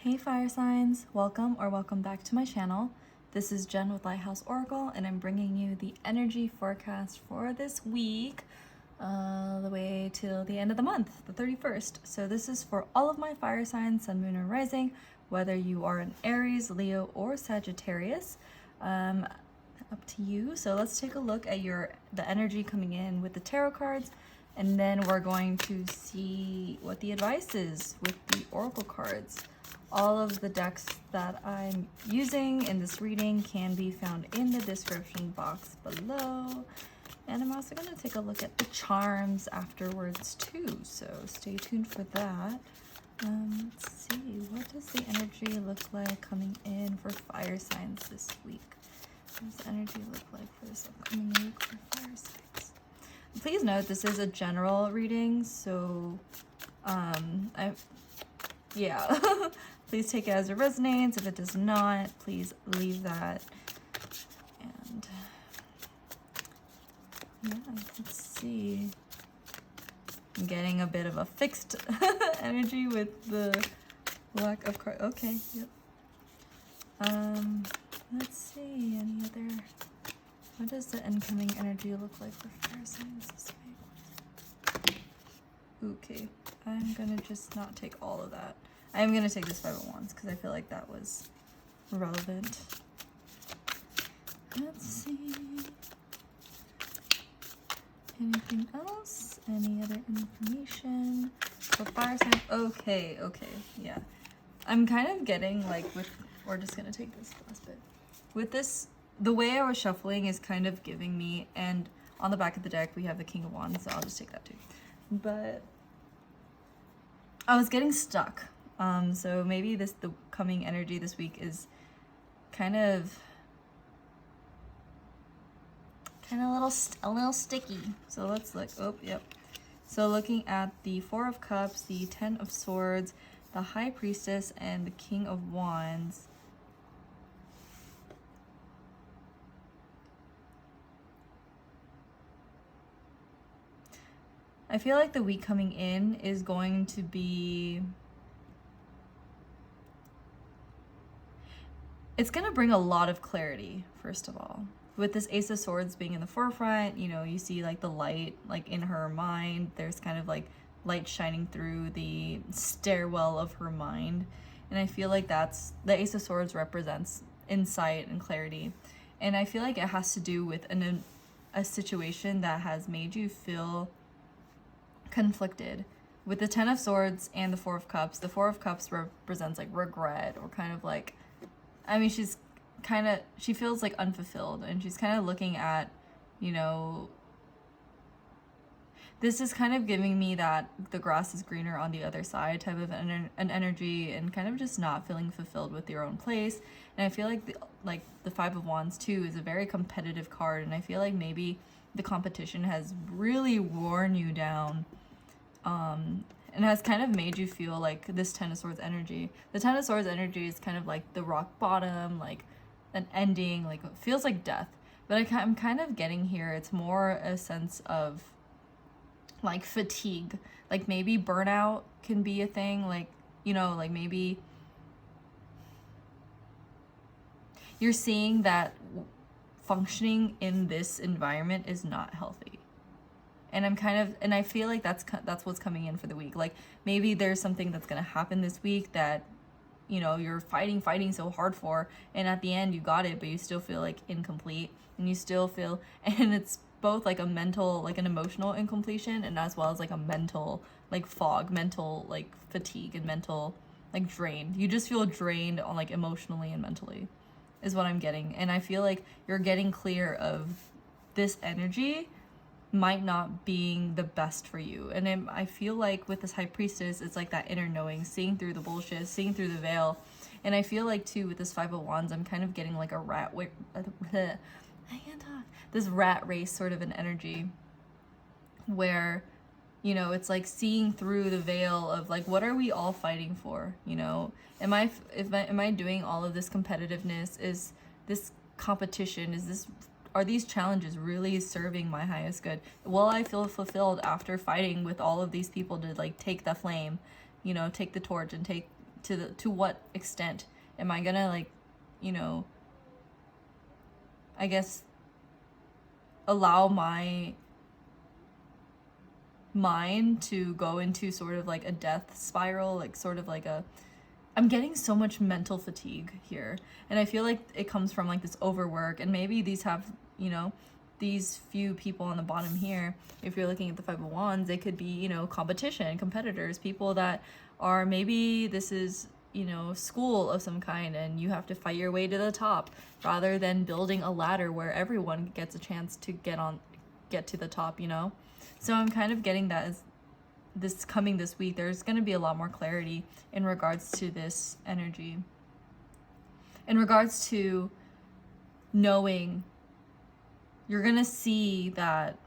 Hey fire signs, welcome or welcome back to my channel. This is Jen with Lighthouse Oracle and I'm bringing you the energy forecast for this week the way till the end of the month, the 31st. So this is for all of my fire signs, sun, moon, and rising, whether you are an Aries, Leo, or Sagittarius. Up to you. So let's take a look at the energy coming in with the tarot cards, and then we're going to see what the advice is with the oracle cards. All of the decks that I'm using in this reading can be found in the description box below. And I'm also going to take a look at the charms afterwards too, so stay tuned for that. Let's see, what does the energy look like coming in for fire signs this week? What does the energy look like for this upcoming week for fire signs? Please note this is a general reading, so please take it as it resonates. If it does not, please leave that. And yeah, let's see. I'm getting a bit of a fixed energy with the lack of card. Okay, yep. Let's see, any other, what does the incoming energy look like for fire signs this week? Okay, I'm gonna just not take all of that. I am gonna take this Five of Wands because I feel like that was relevant. Let's see. Anything else? Any other information for fire sign? Okay, yeah. I'm kind of getting like we're just gonna take this last bit. With this, the way I was shuffling is kind of giving me, and on the back of the deck we have the King of Wands, so I'll just take that too. But I was getting stuck. So maybe the coming energy this week is kind of a little sticky. So let's look. Oh, yep. So looking at the Four of Cups, the Ten of Swords, the High Priestess, and the King of Wands. I feel like the week coming in is going to be... It's going to bring a lot of clarity, first of all. With this Ace of Swords being in the forefront, you know, you see like the light like in her mind. There's kind of like light shining through the stairwell of her mind. And I feel like that's, the Ace of Swords represents insight and clarity. And I feel like it has to do with a situation that has made you feel conflicted. With the Ten of Swords and the Four of Cups, the Four of Cups represents like regret, or kind of like, I mean, she feels like unfulfilled, and she's kind of looking at, you know, this is kind of giving me that the grass is greener on the other side type of an energy, and kind of just not feeling fulfilled with your own place. And I feel like the Five of Wands too is a very competitive card, and I feel like maybe the competition has really worn you down, and has kind of made you feel like this Ten of Swords energy. The Ten of Swords energy is kind of like the rock bottom, like an ending, like it feels like death. But I'm kind of getting here, it's more a sense of like fatigue. Like maybe burnout can be a thing, like, you know, like maybe you're seeing that functioning in this environment is not healthy. And I feel like that's what's coming in for the week. Like maybe there's something that's gonna happen this week that, you know, you're fighting so hard for, and at the end you got it, but you still feel like incomplete, and you still feel, and it's both like a mental, like an emotional incompletion, and as well as like a mental like fog, mental like fatigue, and mental like drained. You just feel drained on like emotionally and mentally is what I'm getting. And I feel like you're getting clear of this energy might not being the best for you. And I feel like with this High Priestess, it's like that inner knowing, seeing through the bullshit, seeing through the veil. And I feel like too with this Five of Wands, I'm kind of getting like a this rat race sort of an energy where, you know, it's like seeing through the veil of like, what are we all fighting for? You know, am I doing all of this competitiveness? Is this competition, are these challenges really serving my highest good? Will I feel fulfilled after fighting with all of these people to like take the flame, you know, take the torch and take to what extent am I gonna, like, you know, I guess allow my mind to go into sort of like a death spiral, like sort of like a, I'm getting so much mental fatigue here, and I feel like it comes from like this overwork, and maybe these have, you know, these few people on the bottom here, if you're looking at the Five of Wands, they could be, you know, competition, competitors, people that are, maybe this is, you know, school of some kind, and you have to fight your way to the top rather than building a ladder where everyone gets a chance to get to the top, you know? So I'm kind of getting that as this week, there's going to be a lot more clarity in regards to this energy, in regards to knowing, you're going to see that,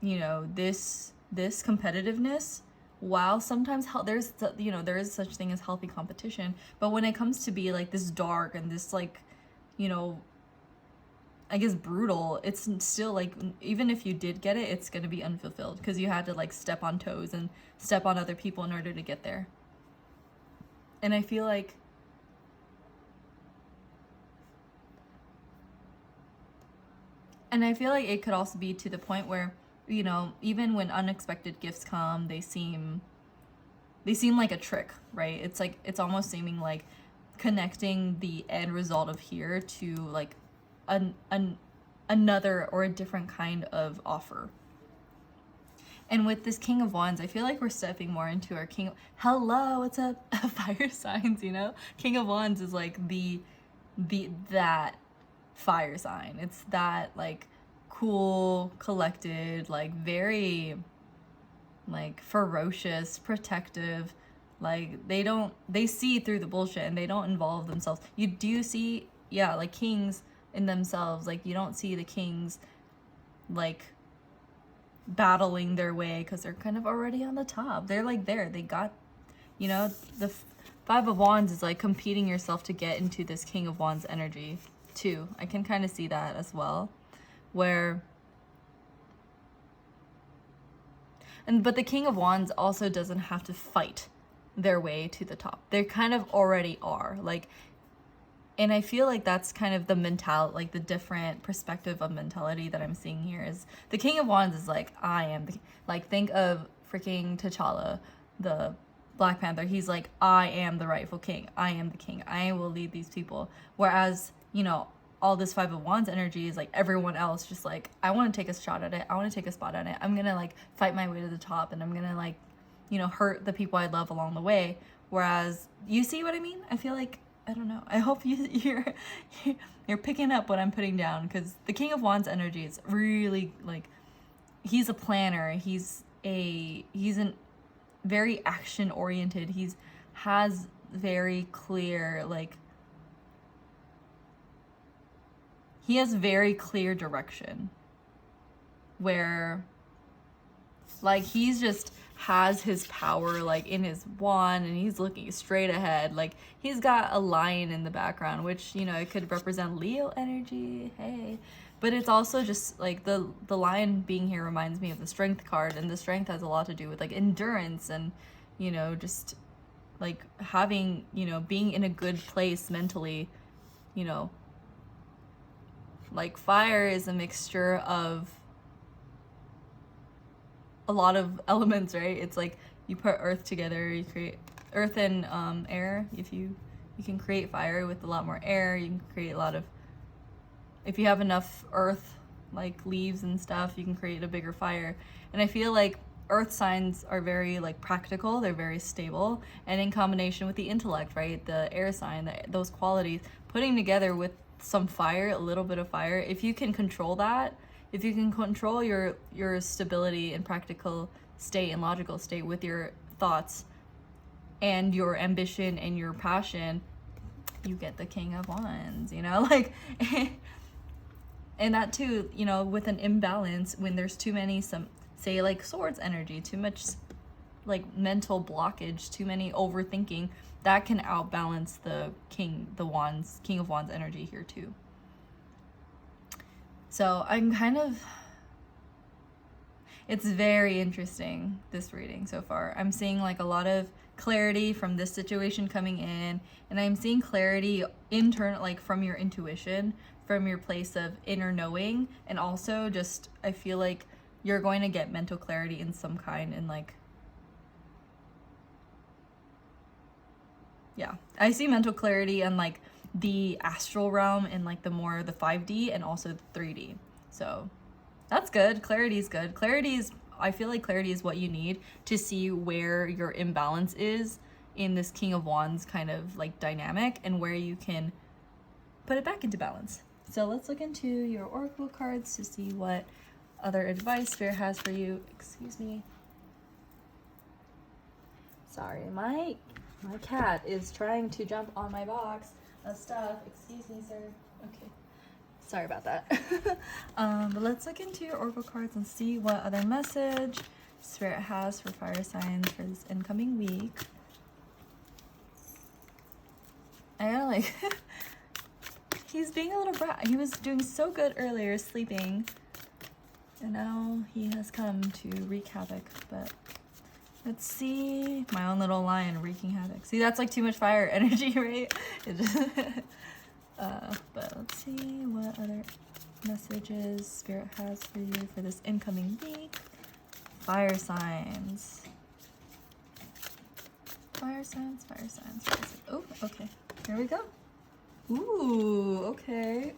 you know, this competitiveness, while sometimes there's, you know, there is such thing as healthy competition, but when it comes to be like this dark and this, like, you know, I guess brutal, it's still like, even if you did get it, it's going to be unfulfilled because you had to like step on toes and step on other people in order to get there. And I feel like it could also be to the point where, you know, even when unexpected gifts come, they seem like a trick, right? It's like, it's almost seeming like connecting the end result of here to like another or a different kind of offer. And with this King of Wands, I feel like we're stepping more into our hello, what's up? Fire signs, you know? King of Wands is like that fire sign. It's that like cool, collected, like very like ferocious, protective, like they see through the bullshit and they don't involve themselves. You do see, yeah, like kings in themselves, like you don't see the kings like battling their way because they're kind of already on the top. They're like they got, you know, the Five of Wands is like competing yourself to get into this King of Wands energy too. I can kind of see that as well, where but the King of Wands also doesn't have to fight their way to the top. They kind of already are, like, and I feel like that's kind of the mentality, like the different perspective of mentality that I'm seeing here is the King of Wands is like, I am the, like, think of freaking T'Challa, the Black Panther. He's like, I am the rightful king. I am the king. I will lead these people. Whereas, you know, all this Five of Wands energy is like everyone else just like, I want to take a shot at it. I want to take a spot at it. I'm going to like fight my way to the top, and I'm going to like, you know, hurt the people I love along the way. Whereas, you see what I mean? I feel like, I don't know. I hope you're picking up what I'm putting down, because the King of Wands energy is really like, he's a planner. He's an very action oriented. Has very clear, like, he has very clear direction, where like he's just has his power like in his wand, and he's looking straight ahead. Like he's got a lion in the background, which, you know, it could represent Leo energy, hey, but it's also just like the lion being here reminds me of the Strength card, and the Strength has a lot to do with like endurance and, you know, just like having, you know, being in a good place mentally, you know. Like fire is a mixture of a lot of elements, right? It's like you put earth together, you create earth and air. If you can create fire with a lot more air, you can create a lot of, if you have enough earth, like leaves and stuff, you can create a bigger fire. And I feel like earth signs are very like practical, they're very stable, and in combination with the intellect, right? The air sign, those qualities, putting together with some fire, a little bit of fire, if you can control that, if you can control your stability and practical state and logical state with your thoughts and your ambition and your passion, you get the King of Wands, you know, like, and that too, you know, with an imbalance, when there's too many, some say like swords energy, too much like mental blockage, too many overthinking, that can outbalance the King of Wands energy here too. So I'm kind of, it's very interesting, this reading so far. I'm seeing like a lot of clarity from this situation coming in, and I'm seeing clarity internal, like from your intuition, from your place of inner knowing, and also just I feel like you're going to get mental clarity in some kind, and like, yeah, I see mental clarity and like the astral realm and like the more the 5D and also the 3D. So that's good. Clarity is good. Clarity is, I feel like clarity is what you need to see where your imbalance is in this King of Wands kind of like dynamic, and where you can put it back into balance. So let's look into your oracle cards to see what other advice Spirit has for you. Excuse me. Sorry, my cat is trying to jump on my box of stuff. Excuse me, sir. Okay. Sorry about that. But let's look into your oracle cards and see what other message Spirit has for fire signs for this incoming week. I gotta like, he's being a little brat. He was doing so good earlier, sleeping, and now he has come to wreak havoc. But let's see, my own little lion wreaking havoc. See, that's like too much fire energy, right? It just but let's see what other messages Spirit has for you for this incoming week. Fire signs. Fire signs, fire signs, fire signs. Oh, okay. Here we go. Ooh, okay.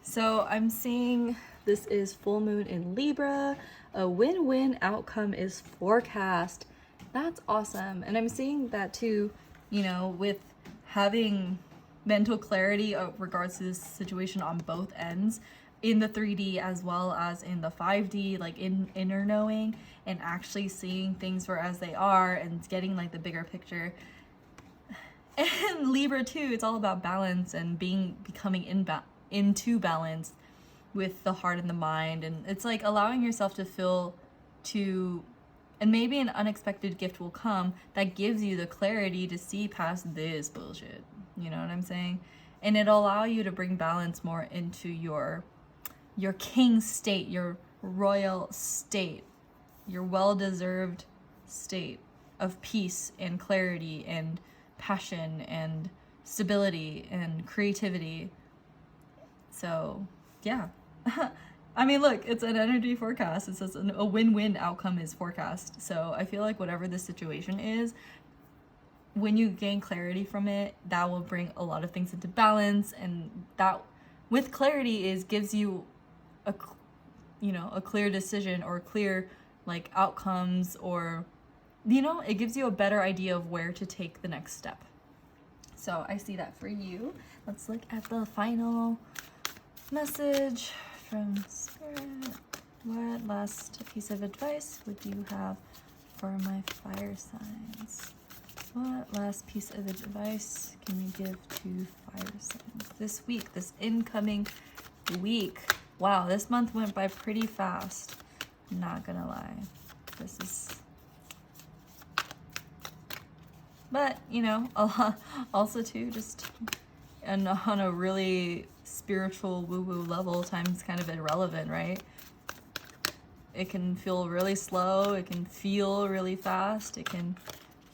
So I'm seeing this is full moon in Libra. A win-win outcome is forecast. That's awesome. And I'm seeing that too, you know, with having mental clarity regards to this situation on both ends, in the 3D as well as in the 5D, like in inner knowing and actually seeing things for as they are and getting like the bigger picture. And Libra too, it's all about balance and becoming into balance with the heart and the mind, and it's like allowing yourself to feel and maybe an unexpected gift will come that gives you the clarity to see past this bullshit. You know what I'm saying? And it'll allow you to bring balance more into your king state, your royal state, your well-deserved state of peace and clarity and passion and stability and creativity. So yeah. I mean, look, it's an energy forecast. It says a win-win outcome is forecast. So I feel like whatever the situation is, when you gain clarity from it, that will bring a lot of things into balance, and that with clarity gives you a clear decision or clear like outcomes, or it gives you a better idea of where to take the next step. So I see that for you. Let's look at the final message from Spirit. What last piece of advice would you have for my fire signs? What last piece of advice can you give to fire signs this week, this incoming week? Wow, this month went by pretty fast. Not gonna lie. This is... But, also too, just on a really spiritual woo-woo level, time's kind of irrelevant, right? It can feel really slow, it can feel really fast, it can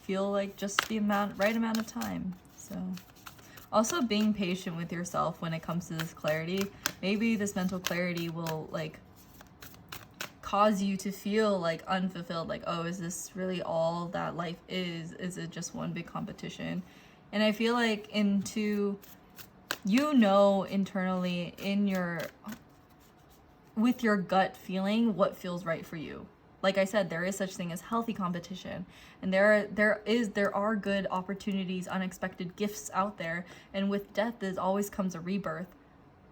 feel like just the right amount of time. So also being patient with yourself when it comes to this clarity. Maybe this mental clarity will like cause you to feel like unfulfilled, like, oh, is this really all that life is? Is it just one big competition? And I feel like internally with your gut feeling what feels right for you. Like I said, there is such thing as healthy competition, and there are good opportunities, unexpected gifts out there, and with death there always comes a rebirth.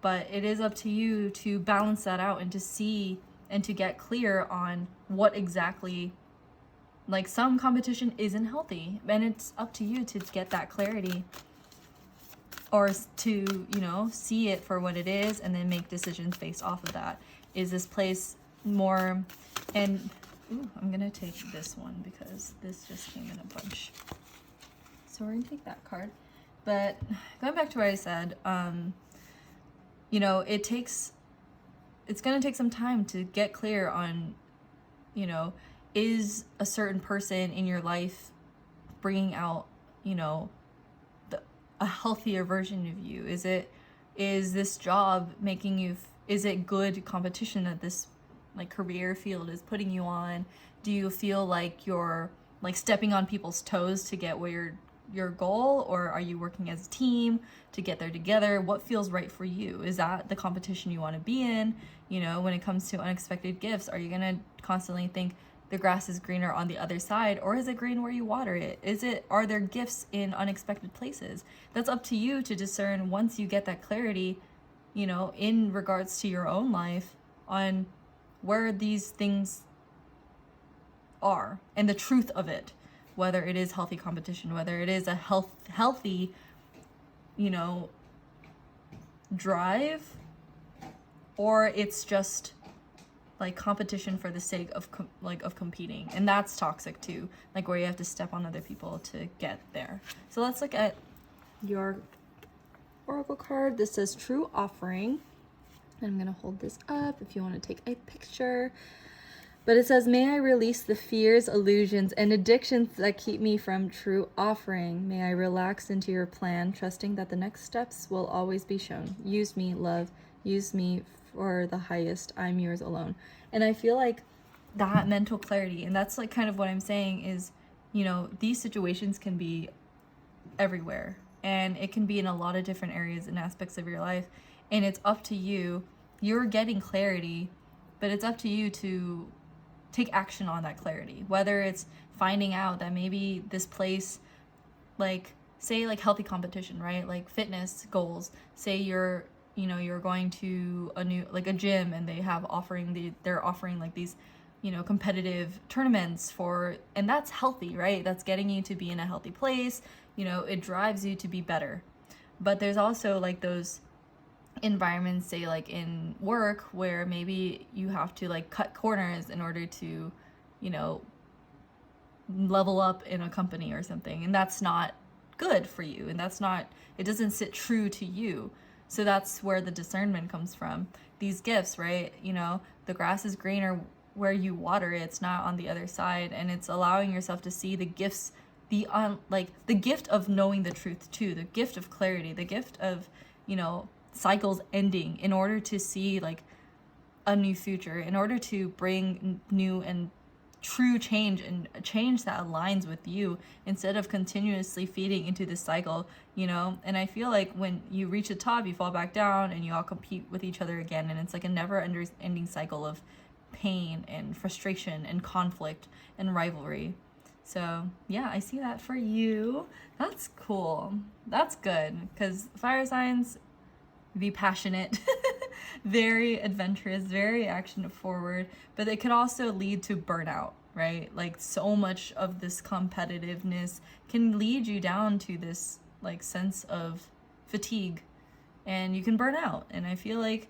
But it is up to you to balance that out and to see and to get clear on what exactly, like, some competition isn't healthy, and it's up to you to get that clarity, or to see it for what it is and then make decisions based off of that. Is this place more... And I'm gonna take this one because this just came in a bunch, so we're gonna take that card. But going back to what I said, it's gonna take some time to get clear on is a certain person in your life bringing out, you know, a healthier version of you? Is this job making you, is it good competition that this like career field is putting you on? Do you feel like you're like stepping on people's toes to get where your goal, or are you working as a team to get there together? What feels right for you? Is that the competition you want to be in? You know, when it comes to unexpected gifts, are you going to constantly think the grass is greener on the other side, or is it green where you water it? Are there gifts in unexpected places? That's up to you to discern once you get that clarity, you know, in regards to your own life on where these things are and the truth of it, whether it is healthy competition, whether it is a healthy, you know, drive, or it's just like competition for the sake of of competing, and that's toxic too, like where you have to step on other people to get there. So let's look at your oracle card. This says true offering. I'm gonna hold this up if you want to take a picture. But it says, may I release the fears, illusions, and addictions that keep me from true offering. May I relax into your plan, trusting that the next steps will always be shown. Use me, love. Use me for the highest. I'm yours alone. And I feel like that mental clarity, and that's like kind of what I'm saying is, you know, these situations can be everywhere. And it can be in a lot of different areas and aspects of your life. And it's up to you. You're getting clarity, but it's up to you to take action on that clarity, whether it's finding out that maybe this place, like say like healthy competition, right? Like fitness goals. Say you're going to a new, like a gym, and they're offering like these, you know, competitive tournaments and that's healthy, right? That's getting you to be in a healthy place. You know, it drives you to be better. But there's also like those environments, say like in work, where maybe you have to like cut corners in order to, you know, level up in a company or something, and that's not good for you, and it doesn't sit true to you. So that's where the discernment comes from. These gifts, right? You know, the grass is greener where you water it. It's not on the other side, and it's allowing yourself to see the gifts, the gift of knowing the truth too, the gift of clarity, the gift of, you know, cycles ending, in order to see like a new future, in order to bring new and true change, and a change that aligns with you, instead of continuously feeding into this cycle, you know. And I feel like when you reach the top, you fall back down and you all compete with each other again, and it's like a never ending cycle of pain and frustration and conflict and rivalry. So yeah, I see that for you. That's cool. That's good, because fire signs, be passionate, very adventurous, very action forward, but it can also lead to burnout, right? Like so much of this competitiveness can lead you down to this like sense of fatigue, and you can burn out. And I feel like,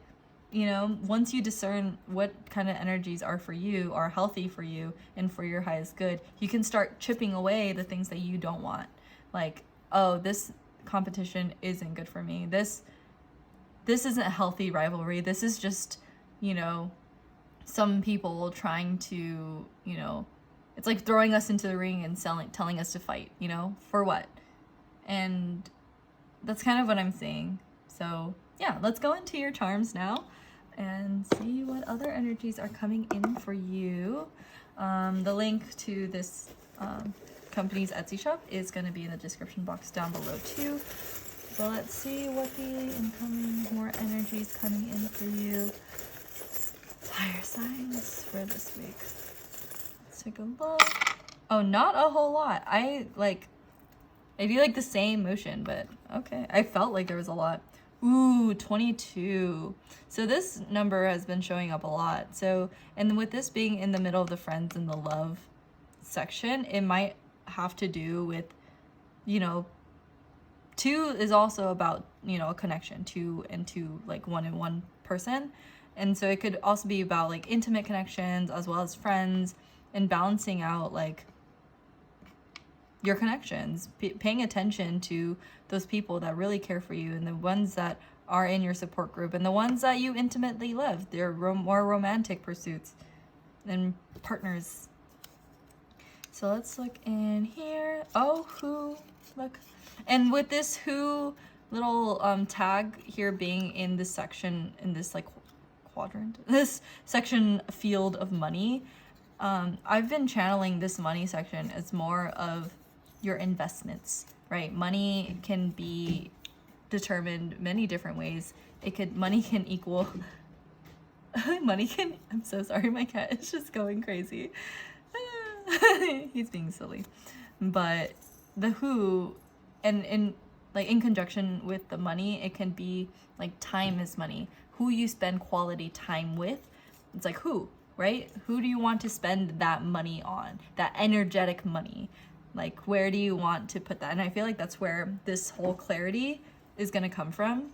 you know, once you discern what kind of energies are for you, are healthy for you and for your highest good, you can start chipping away the things that you don't want. Like, oh, this competition isn't good for me. This isn't a healthy rivalry. This is just, you know, some people trying to, you know, it's like throwing us into the ring and telling us to fight, you know, for what? And that's kind of what I'm saying. So yeah, let's go into your charms now and see what other energies are coming in for you. The link to this company's Etsy shop is going to be in the description box down below too. So let's see what the incoming more energies coming in for you. Fire signs for this week. Let's take a look. Oh, not a whole lot. I do like the same motion, but okay. I felt like there was a lot. Ooh, 22. So this number has been showing up a lot. So, and with this being in the middle of the friends and the love section, it might have to do with, you know, 2 is also about, you know, a connection, 2 and 2, like 1 and 1 person. And so it could also be about like intimate connections as well as friends, and balancing out like your connections, paying attention to those people that really care for you, and the ones that are in your support group, and the ones that you intimately love, they're more romantic pursuits and partners. So let's look in here. Oh, who, look. And with this who little tag here being in this section, in this like quadrant, this section field of money, I've been channeling this money section as more of your investments, right? Money can be determined many different ways. Money can equal, I'm so sorry, my cat is just going crazy. He's being silly. But the who, and in conjunction with the money, it can be like time is money. Who you spend quality time with, it's like who, right? Who do you want to spend that money on? That energetic money. Like, where do you want to put that? And I feel like that's where this whole clarity is going to come from,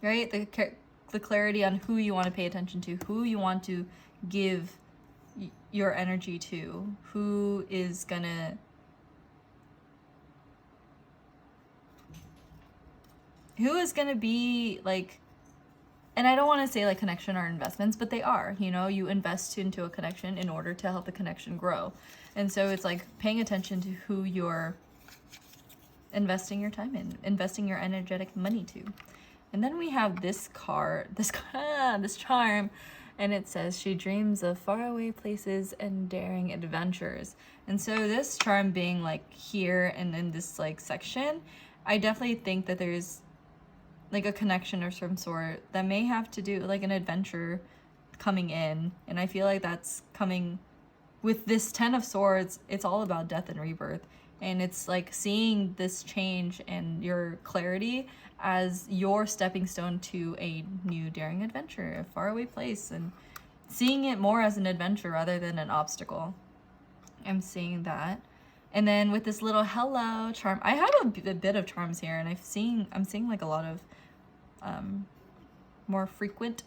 right? The clarity on who you want to pay attention to, who you want to give your energy to, who is gonna be like, and I don't want to say like connection or investments, but they are, you know, you invest into a connection in order to help the connection grow. And so it's like paying attention to who you're investing your time in, investing your energetic money to. And then we have this card, this charm, and it says she dreams of faraway places and daring adventures. And so this charm being like here and in this like section, I definitely think that there's like a connection of some sort that may have to do like an adventure coming in. And I feel like that's coming with this 10 of Swords. It's all about death and rebirth. And it's like seeing this change and your clarity as your stepping stone to a new daring adventure, a faraway place, and seeing it more as an adventure rather than an obstacle. I'm seeing that. And then with this little hello charm, I have a bit of charms here, and I'm seeing like a lot of more frequent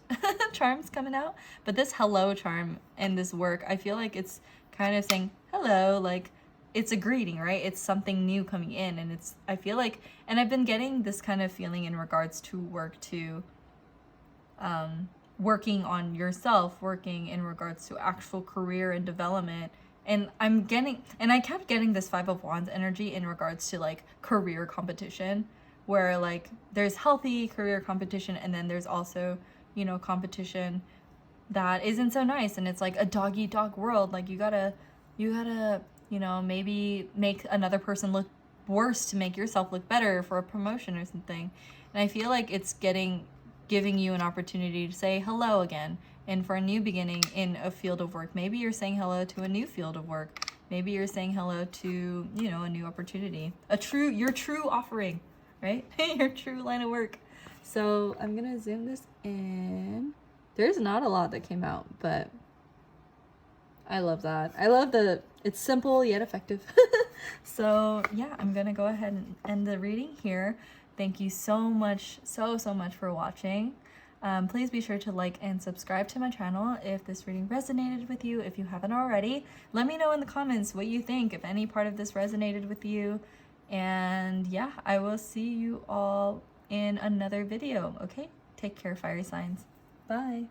charms coming out. But this hello charm and this work, I feel like it's kind of saying hello, like it's a greeting, right? It's something new coming in, and I feel like, and I've been getting this kind of feeling in regards to work to working on yourself, working in regards to actual career and development. And I kept getting this Five of Wands energy in regards to like career competition, where like there's healthy career competition, and then there's also, you know, competition that isn't so nice, and it's like a dog eat dog world. Like you gotta, you know, maybe make another person look worse to make yourself look better for a promotion or something. And I feel like it's giving you an opportunity to say hello again, and for a new beginning in a field of work. Maybe you're saying hello to a new field of work. Maybe you're saying hello to, you know, a new opportunity, your true offering, right? Your true line of work. So I'm gonna zoom this in. There's not a lot that came out, but I love that. I love that it's simple yet effective. So yeah, I'm gonna go ahead and end the reading here. Thank you so much, so much for watching. Please be sure to like and subscribe to my channel if this reading resonated with you. If you haven't already, let me know in the comments what you think, if any part of this resonated with you. And yeah, I will see you all in another video. Okay, take care, fire signs. Bye.